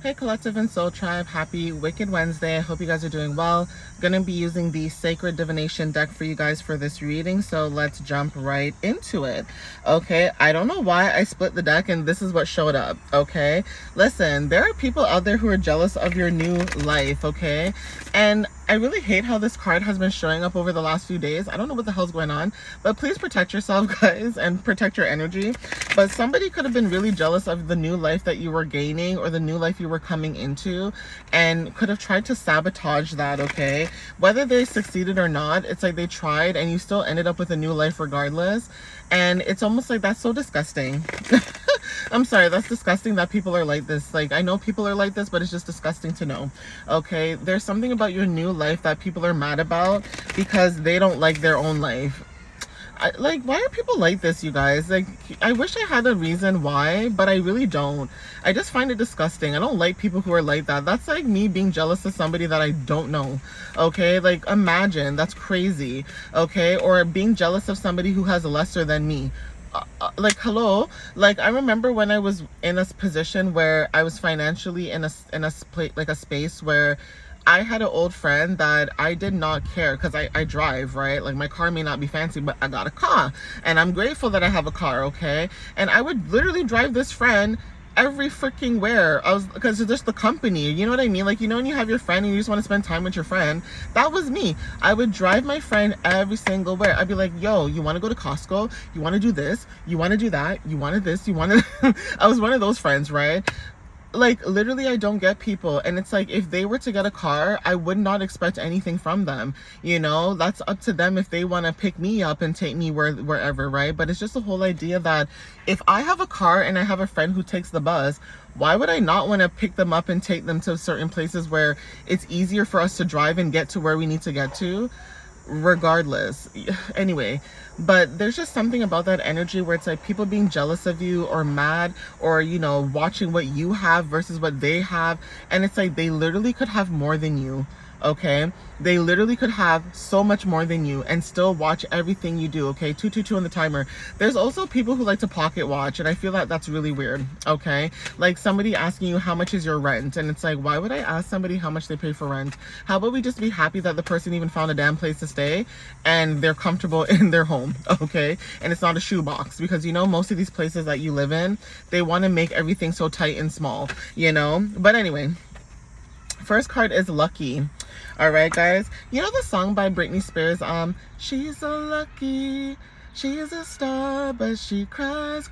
Hey Collective and Soul Tribe, happy Wicked Wednesday. I hope you guys are doing well. Gonna be using the Sacred Divination deck for you guys for this reading, so let's jump right into it. Okay, I don't know why I split the deck and this is what showed up, okay? Listen, there are people out there who are jealous of your new life, okay? And I really hate how this card has been showing up over the last few days. I don't know what the hell's going on, but please protect yourself, guys, and protect your energy. But somebody could have been really jealous of the new life that you were gaining or the new life you were coming into and could have tried to sabotage that, okay? Whether they succeeded or not, it's like they tried and you still ended up with a new life regardless. And it's almost like that's so disgusting. I'm sorry, that's disgusting that people are like this. Like, I know people are like this, but it's just disgusting to know. Okay, there's something about your new life that people are mad about because they don't like their own life. Like, why are people like this, you guys? Like, I wish I had a reason why, but I really don't. I just find it disgusting. I don't like people who are like that. That's like me being jealous of somebody that I don't know. Okay, like, imagine, that's crazy. Okay, or being jealous of somebody who has lesser than me. Like, hello, like, I remember when I was in a position where I was financially in a space where I had an old friend that I did not care because I drive, right? Like, my car may not be fancy, but I got a car and I'm grateful that I have a car, okay? And I would literally drive this friend every freaking where. Because it's just the company, you know what I mean? Like, you know, when you have your friend and you just want to spend time with your friend, that was me. I would drive my friend every single where. I'd be like, yo, you want to go to Costco? You want to do this? You want to do that? You wanted this? You wanted... I was one of those friends, right? Like, literally, I don't get people. And it's like, if they were to get a car, I would not expect anything from them. You know, that's up to them if they want to pick me up and take me wherever, right? But it's just the whole idea that if I have a car and I have a friend who takes the bus, why would I not want to pick them up and take them to certain places where it's easier for us to drive and get to where we need to get to? Regardless, anyway, but there's just something about that energy where it's like people being jealous of you or mad or, you know, watching what you have versus what they have, and it's like they literally could have more than you. Okay, they literally could have so much more than you and still watch everything you do. Okay, 222 on the timer. There's also people who like to pocket watch, and I feel that that's really weird. Okay, like somebody asking you how much is your rent, and it's like, why would I ask somebody how much they pay for rent? How about we just be happy that the person even found a damn place to stay and they're comfortable in their home? Okay, and it's not a shoebox, because you know most of these places that you live in, they want to make everything so tight and small, you know. But anyway, first card is Lucky. All right, guys. You know the song by Britney Spears, she's so lucky, she's a star, but she cries.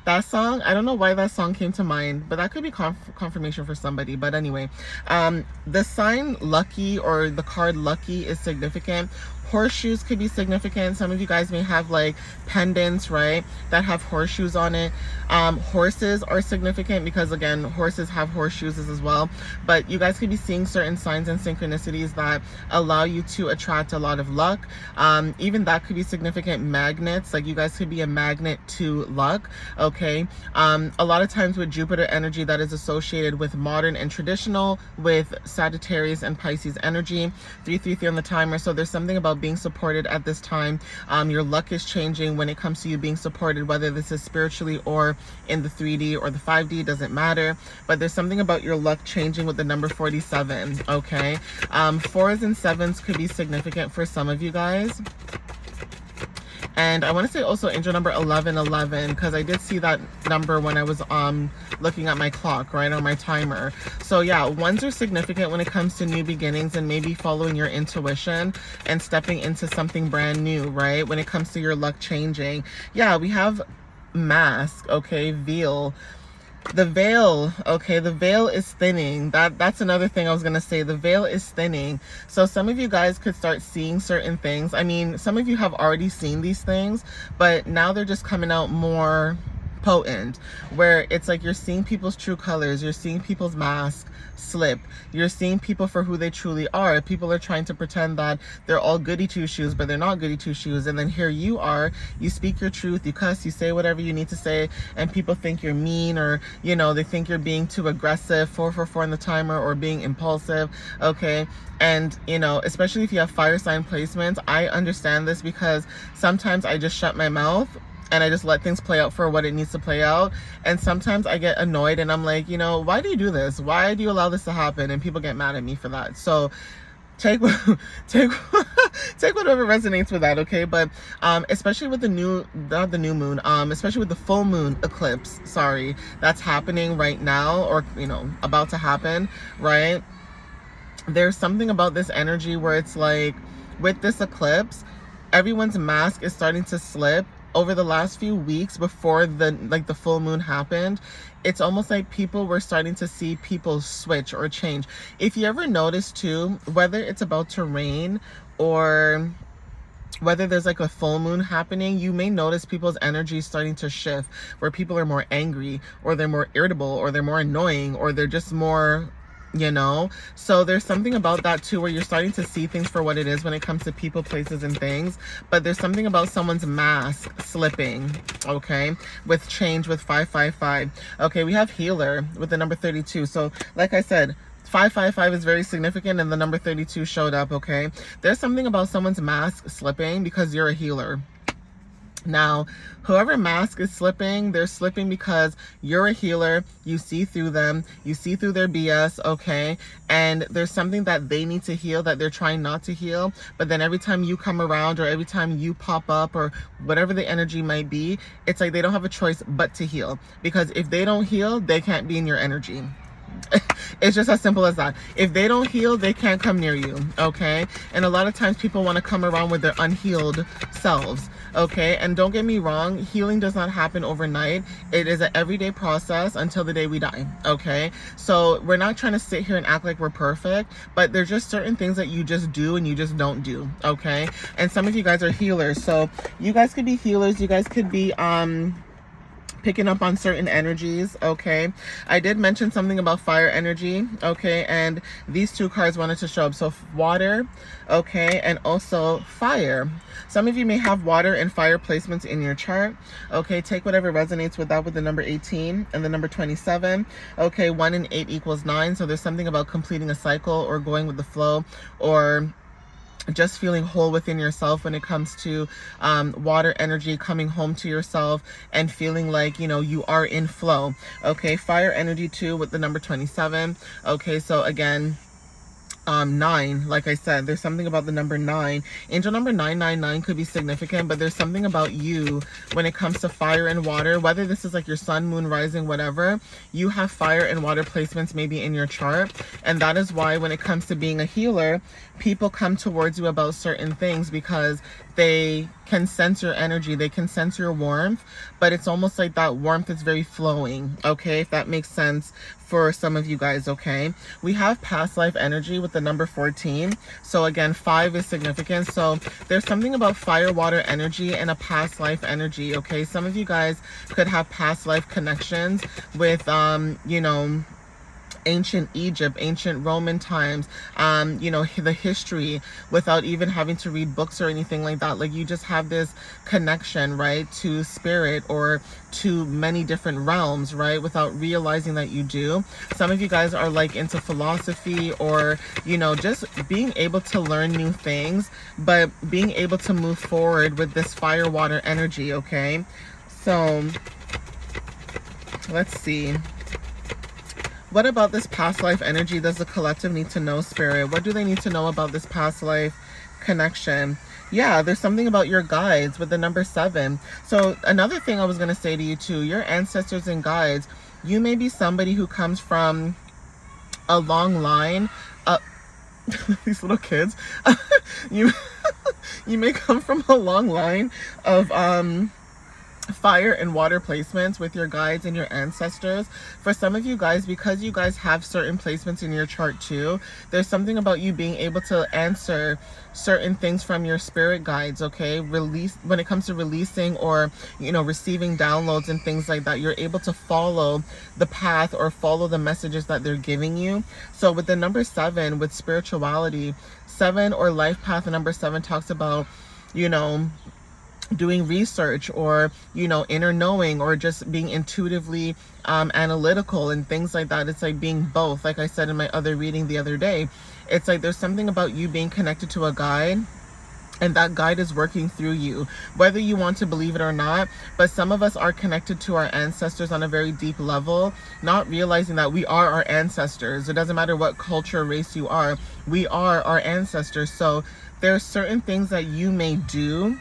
That song, I don't know why that song came to mind, but that could be confirmation for somebody. But anyway, the sign Lucky or the card Lucky is significant. Horseshoes could be significant. Some of you guys may have like pendants, right, that have horseshoes on it. Horses are significant because, again, horses have horseshoes as well. But you guys could be seeing certain signs and synchronicities that allow you to attract a lot of luck. Even that could be significant. Magnets, like you guys could be a magnet to luck. Okay, a lot of times with Jupiter energy, that is associated with modern and traditional, with Sagittarius and Pisces energy. 333 on the timer. So there's something about being supported at this time. Your luck is changing when it comes to you being supported, whether this is spiritually or in the 3D or the 5D, doesn't matter. But there's something about your luck changing with the number 47. Okay, 4s and 7s could be significant for some of you guys. And I want to say also angel number 1111, because I did see that number when I was looking at my clock, right, on my timer. So yeah, ones are significant when it comes to new beginnings and maybe following your intuition and stepping into something brand new, right, when it comes to your luck changing. Yeah, we have mask, okay, veil. The veil, okay, the veil is thinning. That's another thing I was gonna say. The veil is thinning. So some of you guys could start seeing certain things. I mean, some of you have already seen these things, but now they're just coming out more potent, where it's like you're seeing people's true colors, you're seeing people's mask slip, you're seeing people for who they truly are. People are trying to pretend that they're all goody two shoes, but they're not goody two shoes. And then here you are, you speak your truth, you cuss, you say whatever you need to say, and people think you're mean, or, you know, they think you're being too aggressive, 444 on the timer, or being impulsive. Okay, and you know, especially if you have fire sign placements, I understand this because sometimes I just shut my mouth and I just let things play out for what it needs to play out. And sometimes I get annoyed and I'm like, you know, why do you do this? Why do you allow this to happen? And people get mad at me for that. So take take take whatever resonates with that, okay? But especially with the new, not the new moon, especially with the full moon eclipse, sorry, that's happening right now, or you know, about to happen, right? There's something about this energy where it's like, with this eclipse, everyone's mask is starting to slip. Over the last few weeks before the full moon happened, it's almost like people were starting to see people switch or change. If you ever notice too, whether it's about to rain or whether there's like a full moon happening, you may notice people's energy starting to shift, where people are more angry, or they're more irritable, or they're more annoying, or they're just more, you know. So there's something about that too, where you're starting to see things for what it is when it comes to people, places, and things. But there's something about someone's mask slipping, okay, with change, with 555. Okay, we have healer with the number 32. So like I said, 555 is very significant, and the number 32 showed up, okay? There's something about someone's mask slipping because you're a healer. Now, whoever mask is slipping, they're slipping because you're a healer. You see through them. You see through their BS, okay? And there's something that they need to heal that they're trying not to heal. But then every time you come around, or every time you pop up, or whatever the energy might be, it's like they don't have a choice but to heal. Because if they don't heal, they can't be in your energy. It's just as simple as that. If they don't heal, they can't come near you, okay? And a lot of times people want to come around with their unhealed selves, okay? And don't get me wrong, healing does not happen overnight. It is an everyday process until the day we die, okay? So we're not trying to sit here and act like we're perfect, but there's just certain things that you just do and you just don't do, okay? And some of you guys are healers, so you guys could be healers. You guys could be picking up on certain energies, okay? I did mention something about fire energy, okay? And these two cards wanted to show up. So water, okay, and also fire. Some of you may have water and fire placements in your chart, okay? Take whatever resonates with that, with the number 18 and the number 27, okay? 1 and 8 equals 9. So there's something about completing a cycle, or going with the flow, or just feeling whole within yourself when it comes to water energy, coming home to yourself and feeling like, you know, you are in flow, okay? Fire energy too with the number 27, okay? So again, 9, like I said, there's something about the number 9. Angel number 999 could be significant, but there's something about you when it comes to fire and water, whether this is like your sun, moon, rising, whatever, you have fire and water placements maybe in your chart. And that is why when it comes to being a healer, people come towards you about certain things because they can sense your energy, they can sense your warmth, but it's almost like that warmth is very flowing, okay? If that makes sense for some of you guys, okay? We have past life energy with the number 14. So again, 5 is significant. So there's something about fire, water energy and a past life energy, okay? Some of you guys could have past life connections with, you know, ancient Egypt, ancient Roman times, you know, the history, without even having to read books or anything like that. Like, you just have this connection, right, to spirit or to many different realms, right, without realizing that you do. Some of you guys are like into philosophy, or, you know, just being able to learn new things, but being able to move forward with this fire, water energy, okay? So let's see. What about this past life energy does the collective need to know, Spirit? What do they need to know about this past life connection? Yeah, there's something about your guides with the number 7. So another thing I was going to say to you too, your ancestors and guides, you may be somebody who comes from a long line. These little kids. you may come from a long line of fire and water placements with your guides and your ancestors. For some of you guys, because you guys have certain placements in your chart too, there's something about you being able to answer certain things from your spirit guides, okay? Release, when it comes to releasing or, you know, receiving downloads and things like that, you're able to follow the path or follow the messages that they're giving you. So with the number 7, with spirituality, 7 or life path, the number 7 talks about, you know, doing research, or, you know, inner knowing, or just being intuitively analytical and things like that. It's like being both. Like I said in my other reading the other day, it's like there's something about you being connected to a guide and that guide is working through you, whether you want to believe it or not. But some of us are connected to our ancestors on a very deep level, not realizing that we are our ancestors. It doesn't matter what culture, race you are, we are our ancestors. So there are certain things that you may do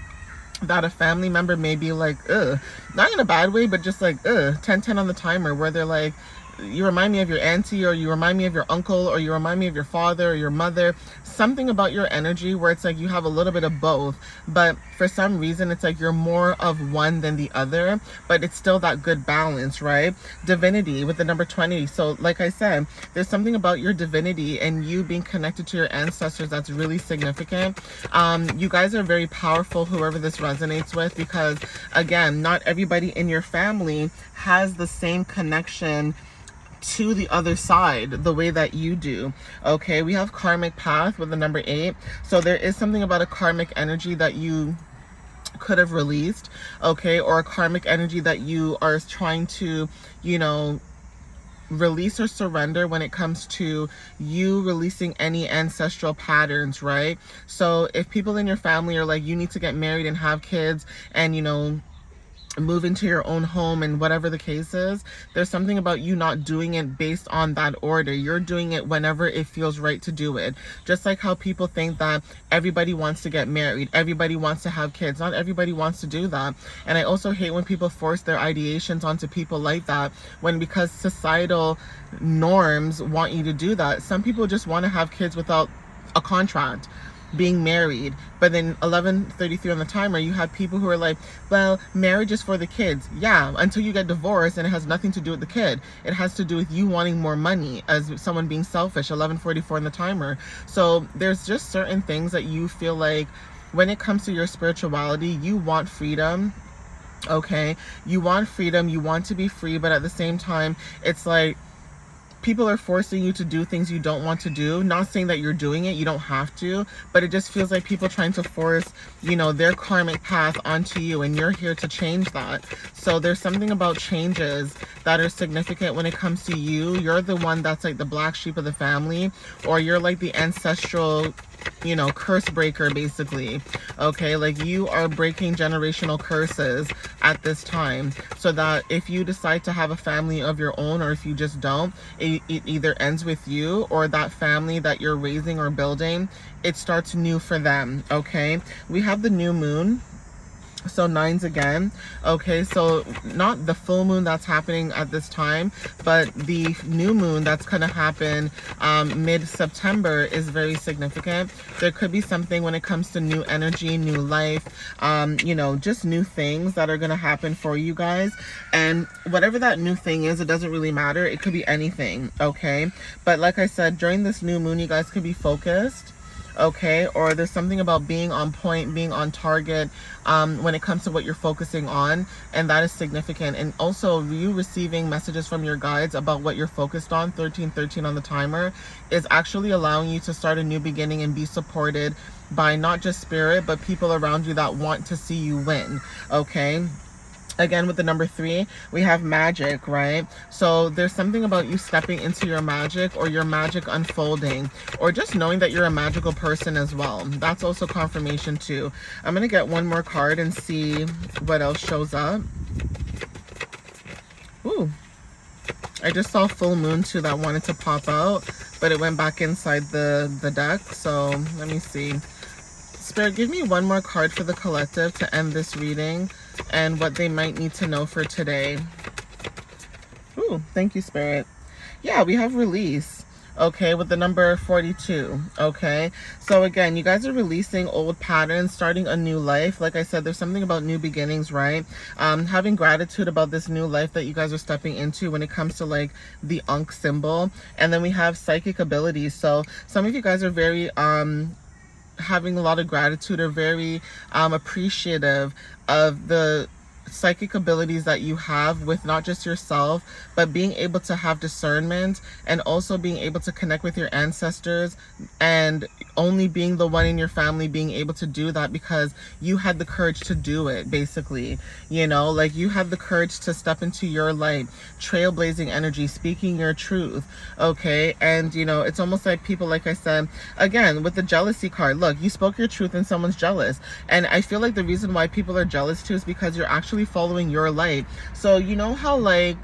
that a family member may be like, ugh, not in a bad way, but just like, ugh, 10-10 on the timer, where they're like, you remind me of your auntie, or you remind me of your uncle, or you remind me of your father or your mother. Something about your energy where it's like you have a little bit of both, but for some reason it's like you're more of one than the other, but it's still that good balance, right? Divinity with the number 20. So like I said, there's something about your divinity and you being connected to your ancestors that's really significant. You guys are very powerful, whoever this resonates with, because again, not everybody in your family has the same connection to the other side the way that you do. Okay, we have karmic path with the number 8. So there is something about a karmic energy that you could have released, okay, or a karmic energy that you are trying to, you know, release or surrender when it comes to you releasing any ancestral patterns, right? So if people in your family are like, you need to get married and have kids and, you know, move into your own home and whatever the case is, there's something about you not doing it based on that order. You're doing it whenever it feels right to do it. Just like how people think that everybody wants to get married, everybody wants to have kids. Not everybody wants to do that. And I also hate when people force their ideations onto people like that, when because societal norms want you to do that. Some people just want to have kids without a contract, being married. But then 11:33 on the timer, you have people who are like, well, marriage is for the kids. Yeah, until you get divorced, and it has nothing to do with the kid. It has to do with you wanting more money, as someone being selfish. 11:44 on the timer. So there's just certain things that you feel like when it comes to your spirituality, you want freedom. Okay, you want freedom, you want to be free, but at the same time, it's like people are forcing you to do things you don't want to do. Not saying that you're doing it, you don't have to, but it just feels like people trying to force, you know, their karmic path onto you, and you're here to change that. So there's something about changes that are significant when it comes to you. You're the one that's like the black sheep of the family, or you're like the ancestral, you know, curse breaker, basically. Okay, like you are breaking generational curses at this time, so that if you decide to have a family of your own, or if you just don't, it either ends with you, or that family that you're raising or building, it starts new for them. Okay, we have the new moon. So 9s again. Okay, so not the full moon that's happening at this time, but the new moon that's going to happen mid-September is very significant. There could be something when it comes to new energy, new life, you know, just new things that are going to happen for you guys. And whatever that new thing is, it doesn't really matter. It could be anything, okay? But like I said, during this new moon, you guys could be focused. Okay, or there's something about being on point, being on target when it comes to what you're focusing on, and that is significant. And also you receiving messages from your guides about what you're focused on, 13:13 on the timer, is actually allowing you to start a new beginning and be supported by not just spirit, but people around you that want to see you win. Okay, again, with the number 3, we have magic, right? So there's something about you stepping into your magic, or your magic unfolding, or just knowing that you're a magical person as well. That's also confirmation too. I'm going to get one more card and see what else shows up. Ooh, I just saw full moon too that wanted to pop out, but it went back inside the deck. So let me see. Spirit, give me one more card for the collective to end this reading, and what they might need to know for today. Ooh, thank you, Spirit. Yeah, we have release. Okay, with the number 42. Okay, so again, you guys are releasing old patterns, starting a new life. Like I said, there's something about new beginnings, right? Having gratitude about this new life that you guys are stepping into when it comes to like the Ankh symbol. And then we have psychic abilities. So some of you guys are very having a lot of gratitude, or very appreciative of the psychic abilities that you have with not just yourself, but being able to have discernment, and also being able to connect with your ancestors, and only being the one in your family being able to do that because you had the courage to do it, basically. You know, like, you had the courage to step into your light, trailblazing energy, speaking your truth. Okay. And you know, it's almost like people, like I said again with the jealousy card, look, you spoke your truth and someone's jealous. And I feel like the reason why people are jealous too is because you're actually following your light. So you know how, like,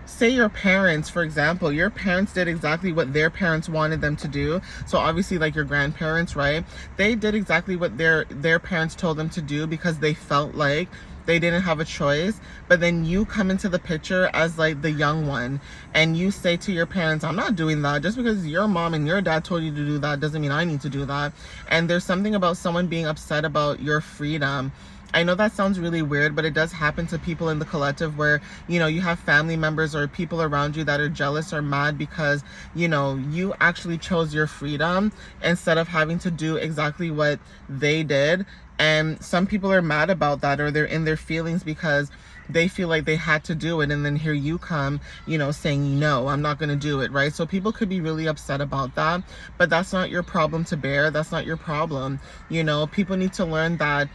say your parents, for example, your parents did exactly what their parents wanted them to do. So obviously, like your grandparents, right? They did exactly what their parents told them to do because they felt like they didn't have a choice. But then you come into the picture as like the young one, and you say to your parents, I'm not doing that. Just because your mom and your dad told you to do that doesn't mean I need to do that. And there's something about someone being upset about your freedom. I know that sounds really weird, but it does happen to people in the collective where, you know, you have family members or people around you that are jealous or mad because, you know, you actually chose your freedom instead of having to do exactly what they did. And some people are mad about that, or they're in their feelings because they feel like they had to do it. And then here you come, you know, saying, no, I'm not going to do it. Right. So people could be really upset about that, but that's not your problem to bear. That's not your problem. You know, people need to learn that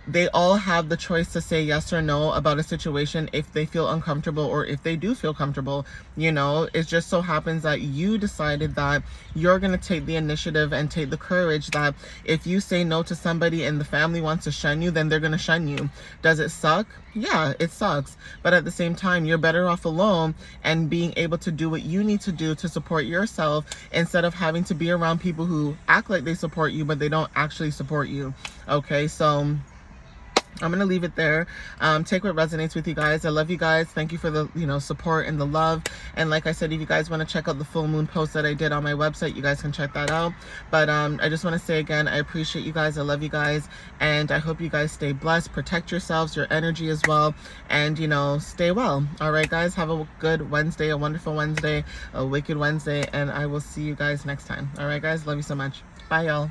they all have the choice to say yes or no about a situation if they feel uncomfortable or if they do feel comfortable. You know, it just so happens that you decided that you're going to take the initiative and take the courage that if you say no to somebody and the family wants to shun you, then they're going to shun you. Does it suck? Yeah, it sucks. But at the same time, you're better off alone and being able to do what you need to do to support yourself instead of having to be around people who act like they support you, but they don't actually support you. Okay, so I'm going to leave it there. Take what resonates with you guys. I love you guys. Thank you for the, you know, support and the love. And like I said, if you guys want to check out the full moon post that I did on my website, you guys can check that out. But I just want to say again, I appreciate you guys. I love you guys. And I hope you guys stay blessed. Protect yourselves, your energy as well. And, you know, stay well. All right, guys. Have a good Wednesday, a wonderful Wednesday, a wicked Wednesday. And I will see you guys next time. All right, guys. Love you so much. Bye, y'all.